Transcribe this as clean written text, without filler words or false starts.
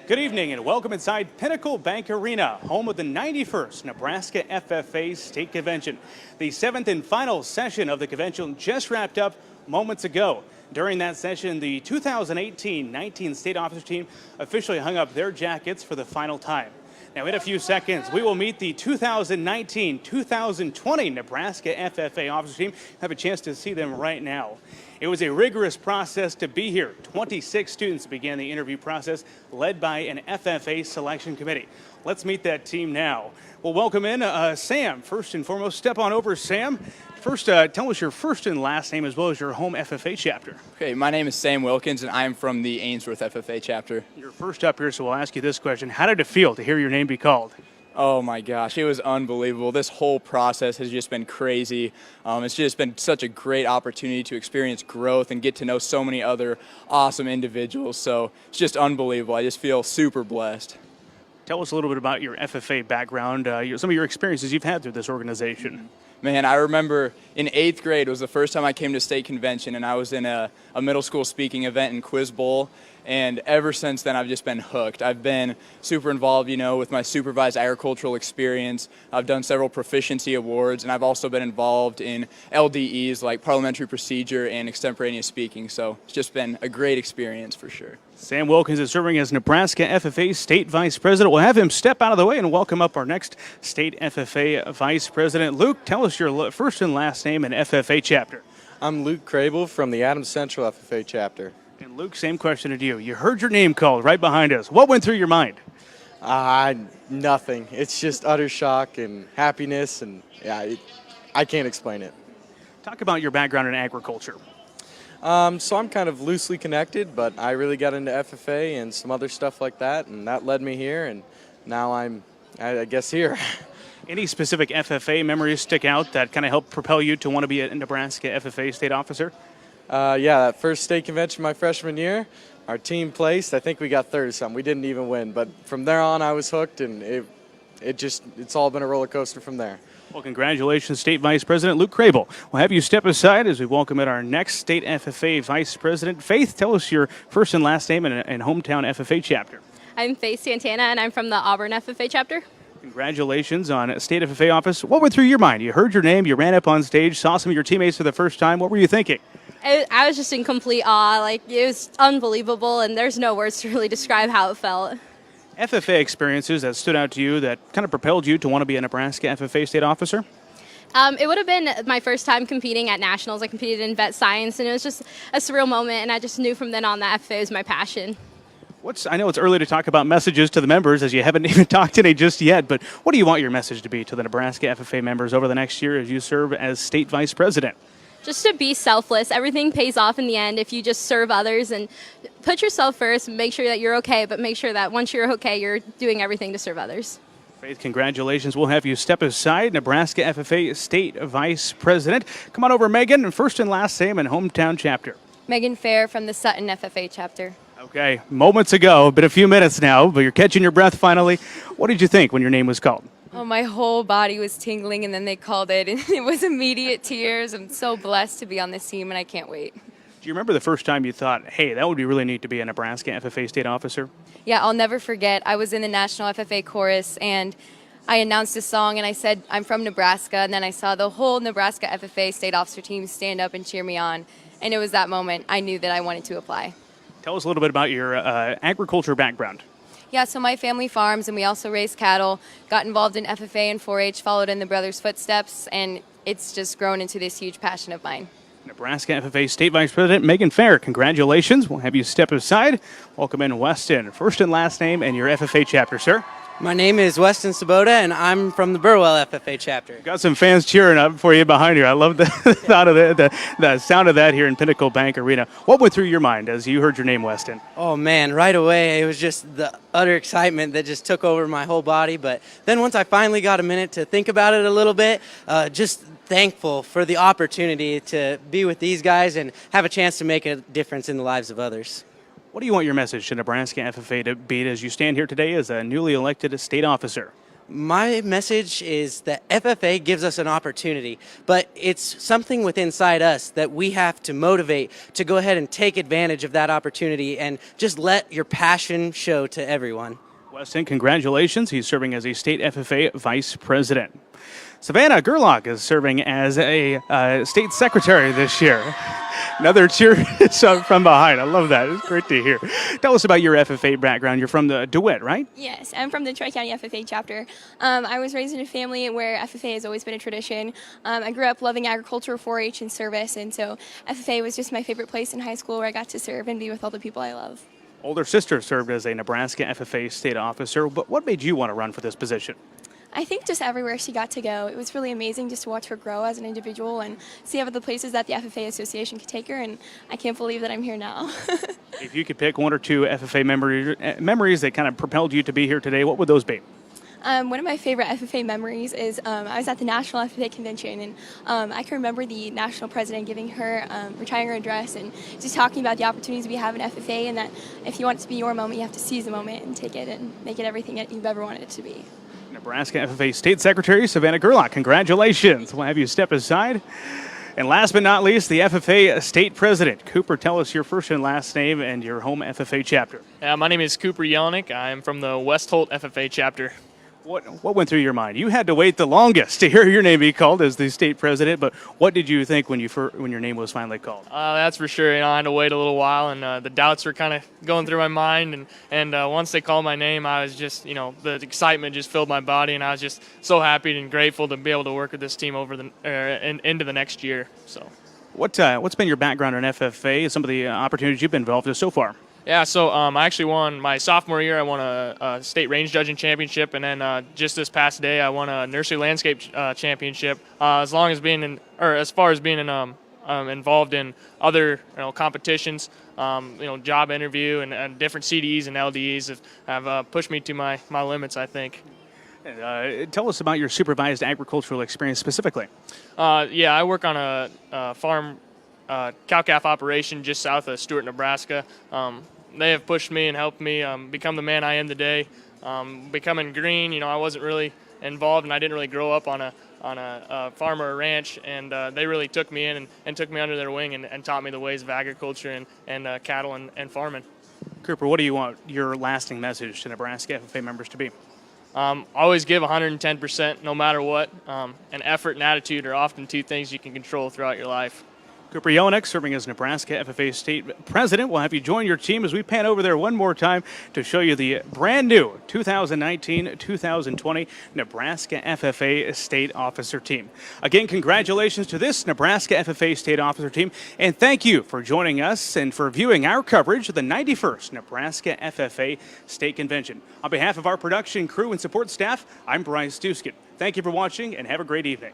Good evening and welcome inside Pinnacle Bank Arena, home of the 91st Nebraska FFA State Convention. The 7th and final session of the convention just wrapped up moments ago. During that session, the 2018-19 State Officer Team officially hung up their jackets for the final time. Now, in a few seconds, we will meet the 2019-2020 Nebraska FFA Officer Team. Have a chance to see them right now. It was a rigorous process to be here. 26 students began the interview process, led by an FFA selection committee. Let's meet that team now. We'll welcome in Sam. First and foremost, step on over, Sam. First, tell us your first and last name as well as your home FFA chapter. Okay, my name is Sam Wilkins, and I'm from the Ainsworth FFA chapter. You're first up here, so we'll ask you this question. How did it feel to hear your name be called? Oh my gosh, it was unbelievable. This whole process has just been crazy. It's just been such a great opportunity to experience growth and get to know so many other awesome individuals. So it's just unbelievable. I just feel super blessed. Tell us a little bit about your FFA background, some of your experiences you've had through this organization. Man, I remember in 8th grade was the first time I came to state convention, and I was in a middle school speaking event in Quiz Bowl. And ever since then, I've just been hooked. I've been super involved, with my supervised agricultural experience. I've done several proficiency awards, and I've also been involved in LDEs like parliamentary procedure and extemporaneous speaking. So it's just been a great experience for sure. Sam Wilkins is serving as Nebraska FFA State Vice President. We'll have him step out of the way and welcome up our next State FFA Vice President. Luke, tell us your first and last name and FFA chapter. I'm Luke Krabel from the Adams Central FFA chapter. And Luke, same question to you. You heard your name called right behind us. What went through your mind? Nothing. It's just utter shock and happiness, and I can't explain it. Talk about your background in agriculture. So I'm kind of loosely connected, but I really got into FFA and some other stuff like that, and that led me here, and now I guess, here. Any specific FFA memories stick out that kind of helped propel you to want to be a Nebraska FFA state officer? That first state convention my freshman year, our team placed. I think we got third or something. We didn't even win, but from there on I was hooked, and it's all been a roller coaster from there. Well, congratulations, State Vice President Luke Krabel. We'll have you step aside as we welcome in our next State FFA Vice President. Faith, tell us your first and last name and hometown FFA chapter. I'm Faith Santana, and I'm from the Auburn FFA chapter. Congratulations on State FFA office. What went through your mind? You heard your name, you ran up on stage, saw some of your teammates for the first time. What were you thinking? I was just in complete awe. It was unbelievable, and there's no words to really describe how it felt. FFA experiences that stood out to you that kind of propelled you to want to be a Nebraska FFA state officer? It would have been my first time competing at nationals. I competed in vet science, and it was just a surreal moment, and I just knew from then on that FFA was my passion. I know it's early to talk about messages to the members as you haven't even talked today just yet, but what do you want your message to be to the Nebraska FFA members over the next year as you serve as state vice president? Just to be selfless. Everything pays off in the end if you just serve others and put yourself first, make sure that you're okay, but make sure that once you're okay, you're doing everything to serve others. Faith, congratulations. We'll have you step aside, Nebraska FFA State Vice President. Come on over, Megan, first and last name and hometown chapter. Megan Fehr from the Sutton FFA chapter. Okay, moments ago, been a few minutes now, but you're catching your breath finally. What did you think when your name was called? Oh, my whole body was tingling, and then they called it, and it was immediate tears. I'm so blessed to be on this team, and I can't wait. Do you remember the first time you thought, hey, that would be really neat to be a Nebraska FFA state officer? Yeah, I'll never forget. I was in the National FFA chorus, and I announced a song, and I said, I'm from Nebraska, and then I saw the whole Nebraska FFA state officer team stand up and cheer me on, and it was that moment I knew that I wanted to apply. Tell us a little bit about your agriculture background. Yeah, so my family farms, and we also raise cattle, got involved in FFA and 4-H, followed in the brothers' footsteps, and it's just grown into this huge passion of mine. Nebraska FFA State Vice President Megan Fehr, congratulations. We'll have you step aside. Welcome in Weston. First and last name and your FFA chapter, sir. My name is Weston Svoboda, and I'm from the Burwell FFA chapter. Got some fans cheering up for you behind you. I love the thought of the sound of that here in Pinnacle Bank Arena. What went through your mind as you heard your name, Weston? Oh, man, right away, it was just the utter excitement that just took over my whole body. But then once I finally got a minute to think about it a little bit, just thankful for the opportunity to be with these guys and have a chance to make a difference in the lives of others. What do you want your message to Nebraska FFA to be as you stand here today as a newly elected state officer? My message is that FFA gives us an opportunity, but it's something within inside us that we have to motivate to go ahead and take advantage of that opportunity and just let your passion show to everyone. Weston, congratulations. He's serving as a state FFA vice president. Savannah, Gerlach is serving as a state secretary this year. Another cheer from behind. I love that. It's great to hear. Tell us about your FFA background. You're from the DeWitt, right? Yes, I'm from the Tri-County FFA chapter. I was raised in a family where FFA has always been a tradition. I grew up loving agriculture, 4-H, and service, and so FFA was just my favorite place in high school where I got to serve and be with all the people I love. Older sister served as a Nebraska FFA state officer, but what made you want to run for this position? I think just everywhere she got to go, it was really amazing just to watch her grow as an individual and see all the places that the FFA Association could take her, and I can't believe that I'm here now. If you could pick one or two FFA memories that kind of propelled you to be here today, what would those be? One of my favorite FFA memories is I was at the National FFA Convention, and I can remember the national president giving her, retiring her address and just talking about the opportunities we have in FFA, and that if you want it to be your moment, you have to seize the moment and take it and make it everything that you've ever wanted it to be. Nebraska FFA State Secretary Savannah Gerlach, congratulations. We'll have you step aside. And last but not least, the FFA State President. Kooper, tell us your first and last name and your home FFA chapter. My name is Kooper Jelinek. I am from the West Holt FFA chapter. What went through your mind? You had to wait the longest to hear your name be called as the state president, but what did you think when your name was finally called? That's for sure. I had to wait a little while, and the doubts were kind of going through my mind. And once they called my name, I was just, the excitement just filled my body, and I was just so happy and grateful to be able to work with this team over into the next year. So, what's been your background in FFA and some of the opportunities you've been involved with so far? Yeah, so I actually won my sophomore year. I won a state range judging championship, and then just this past day, I won a nursery landscape championship. As far as being involved in other competitions, job interview and different CDEs and LDEs have pushed me to my limits, I think. Tell us about your supervised agricultural experience specifically. I work on a farm cow-calf operation just south of Stewart, Nebraska. They have pushed me and helped me become the man I am today. Becoming green, I wasn't really involved, and I didn't really grow up on a farm or a ranch, and they really took me in and took me under their wing and taught me the ways of agriculture and cattle and farming. Kooper, what do you want your lasting message to Nebraska FFA members to be? Always give 110% no matter what, and effort and attitude are often two things you can control throughout your life. Kooper Jelinek, serving as Nebraska FFA State President. We'll have you join your team as we pan over there one more time to show you the brand new 2019-2020 Nebraska FFA State Officer Team. Again, congratulations to this Nebraska FFA State Officer Team, and thank you for joining us and for viewing our coverage of the 91st Nebraska FFA State Convention. On behalf of our production crew and support staff, I'm Bryce Doeschot. Thank you for watching, and have a great evening.